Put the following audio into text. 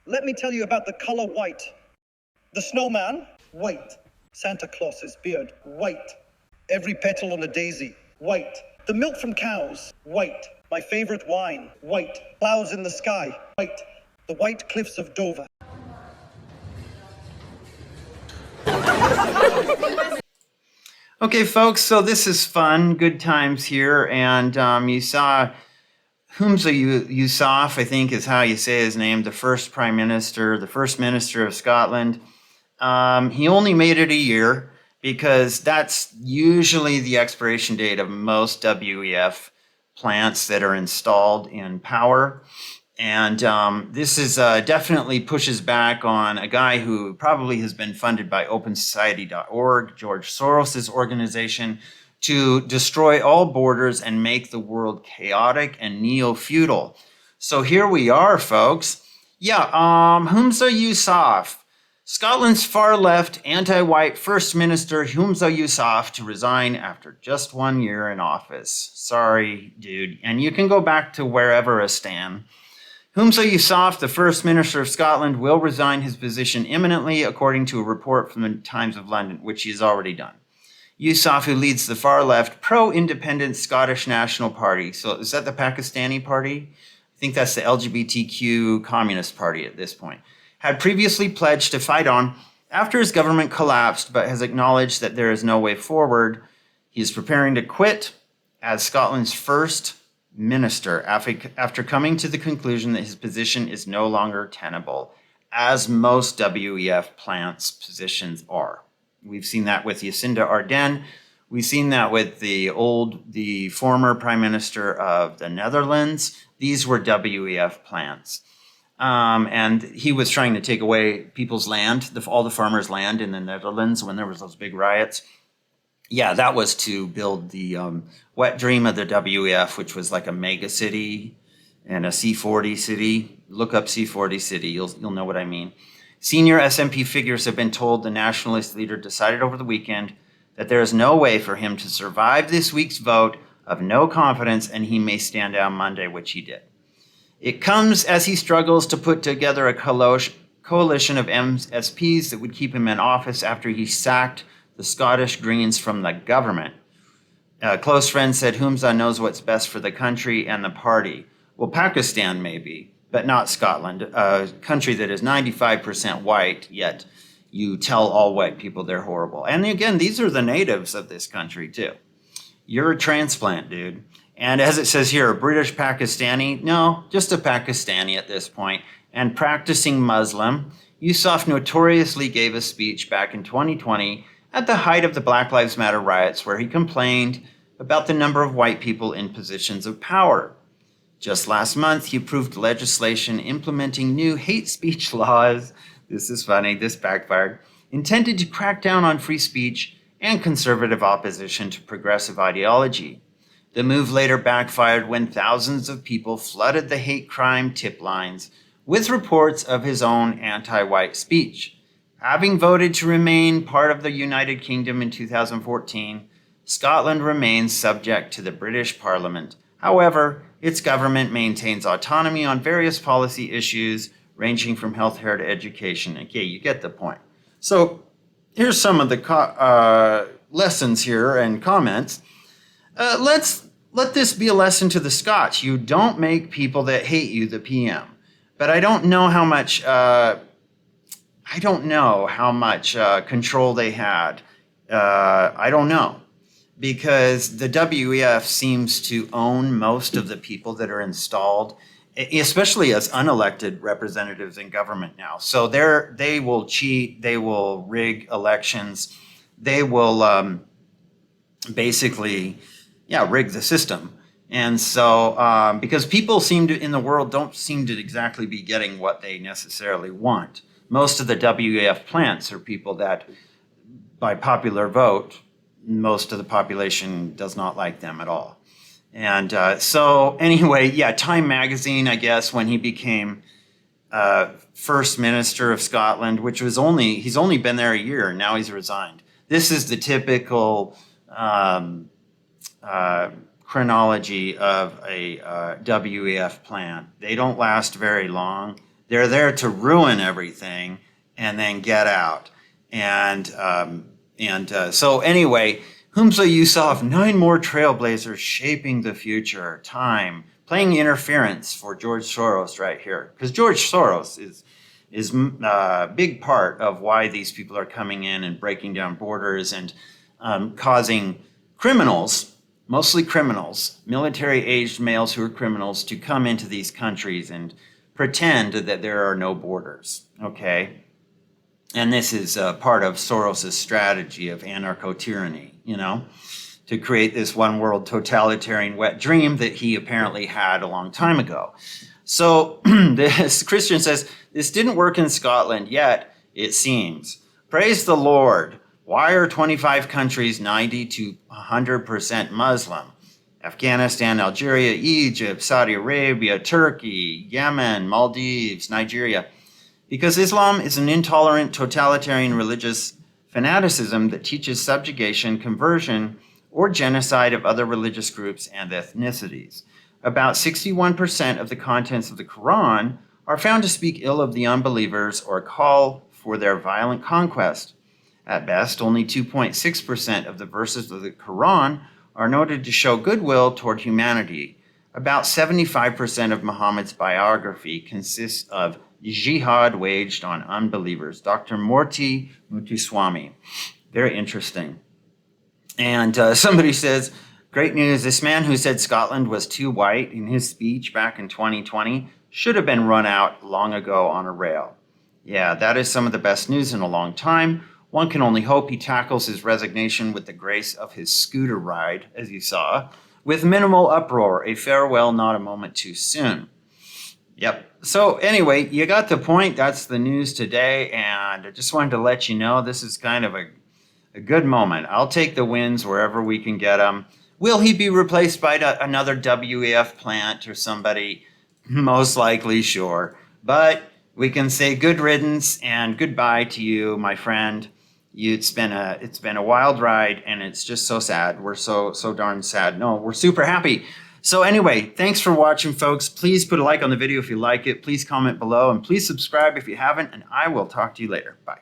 Let me tell you about the color white. The snowman, white. Santa Claus's beard, white. Every petal on a daisy, white. The milk from cows, white. My favorite wine, white. Clouds in the sky, white. The white cliffs of Dover. Okay, folks, so this is fun, good times here, and you saw Humza Yousaf, I think is how you say his name, the first Prime Minister, the first Minister of Scotland. He only made it a year because that's usually the expiration date of most WEF plants that are installed in power. And this is definitely pushes back on a guy who probably has been funded by OpenSociety.org, George Soros's organization, to destroy all borders and make the world chaotic and neo-feudal. So here we are, folks. Yeah, Humza Yousaf, Scotland's far-left, anti-white First Minister Humza Yousaf to resign after just 1 year in office. Sorry, dude. And you can go back to wherever a Stan. Humza Yousaf, the First Minister of Scotland, will resign his position imminently, according to a report from the Times of London, which he has already done. Yousaf, who leads the far-left, pro-independent Scottish National Party. So is that the Pakistani party? I think that's the LGBTQ Communist Party at this point. Had previously pledged to fight on after his government collapsed, but has acknowledged that there is no way forward. He is preparing to quit as Scotland's first minister after coming to the conclusion that his position is no longer tenable, as most WEF plants' positions are. We've seen that with Jacinda Ardern. We've seen that with the former Prime Minister of the Netherlands. These were WEF plants. And he was trying to take away people's land, all the farmers' land in the Netherlands when there was those big riots. Yeah, that was to build the wet dream of the WEF, which was like a mega city and a C40 city. Look up C40 city, you'll know what I mean. Senior SNP figures have been told the nationalist leader decided over the weekend that there is no way for him to survive this week's vote of no confidence, and he may stand down Monday, which he did. It comes as he struggles to put together a coalition of MSPs that would keep him in office after he sacked the Scottish Greens from the government. A close friend said Humza knows what's best for the country and the party. Well, Pakistan maybe, but not Scotland, a country that is 95% white, yet you tell all white people they're horrible. And again, these are the natives of this country too. You're a transplant, dude. And as it says here, a British Pakistani, no, just a Pakistani at this point, and practicing Muslim. Yousaf notoriously gave a speech back in 2020 at the height of the Black Lives Matter riots, where he complained about the number of white people in positions of power. Just last month, he approved legislation implementing new hate speech laws. This is funny, this backfired, intended to crack down on free speech and conservative opposition to progressive ideology. The move later backfired when thousands of people flooded the hate crime tip lines with reports of his own anti-white speech. Having voted to remain part of the United Kingdom in 2014, Scotland remains subject to the British Parliament. However, its government maintains autonomy on various policy issues, ranging from healthcare to education. Okay, you get the point. So here's some of the lessons here and comments. Let this be a lesson to the Scots. You don't make people that hate you the PM. But I don't know how much control they had. I don't know, because the WEF seems to own most of the people that are installed, especially as unelected representatives in government now. So they will cheat, they will rig elections, they will basically, rig the system. And so, because people in the world don't seem to exactly be getting what they necessarily want. Most of the WEF plants are people that, by popular vote, most of the population does not like them at all. And so anyway, Time Magazine, I guess, when he became First Minister of Scotland, which was he's only been there a year, and now he's resigned. This is the typical chronology of a WEF plant. They don't last very long. They're there to ruin everything and then get out. So anyway, Humza Yousaf, 9 more trailblazers shaping the future. Time, playing interference for George Soros right here. Because George Soros is a big part of why these people are coming in and breaking down borders and causing criminals, mostly criminals, military-aged males who are criminals, to come into these countries and pretend that there are no borders, okay? And this is part of Soros's strategy of anarcho-tyranny, to create this one world totalitarian wet dream that he apparently had a long time ago. So this Christian says, this didn't work in Scotland yet, it seems. Praise the Lord. Why are 25 countries 90 to 100% Muslim? Afghanistan, Algeria, Egypt, Saudi Arabia, Turkey, Yemen, Maldives, Nigeria. Because Islam is an intolerant, totalitarian religious fanaticism that teaches subjugation, conversion, or genocide of other religious groups and ethnicities. About 61% of the contents of the Quran are found to speak ill of the unbelievers or call for their violent conquest. At best, only 2.6% of the verses of the Quran are noted to show goodwill toward humanity. About 75% of Muhammad's biography consists of jihad waged on unbelievers. Dr. Murthy Muthuswamy. Very interesting. And somebody says, great news, this man who said Scotland was too white in his speech back in 2020 should have been run out long ago on a rail. Yeah, that is some of the best news in a long time. One can only hope he tackles his resignation with the grace of his scooter ride, as you saw, with minimal uproar, a farewell not a moment too soon. Yep. So anyway, you got the point. That's the news today. And I just wanted to let you know this is kind of a good moment. I'll take the wins wherever we can get them. Will he be replaced by another WEF plant or somebody? Most likely, sure. But we can say good riddance and goodbye to you, my friend. It's been a wild ride, and it's just so sad. We're so darn sad. No, we're super happy. So anyway, thanks for watching, folks. Please put a like on the video if you like it. Please comment below, and please subscribe if you haven't, and I will talk to you later. Bye.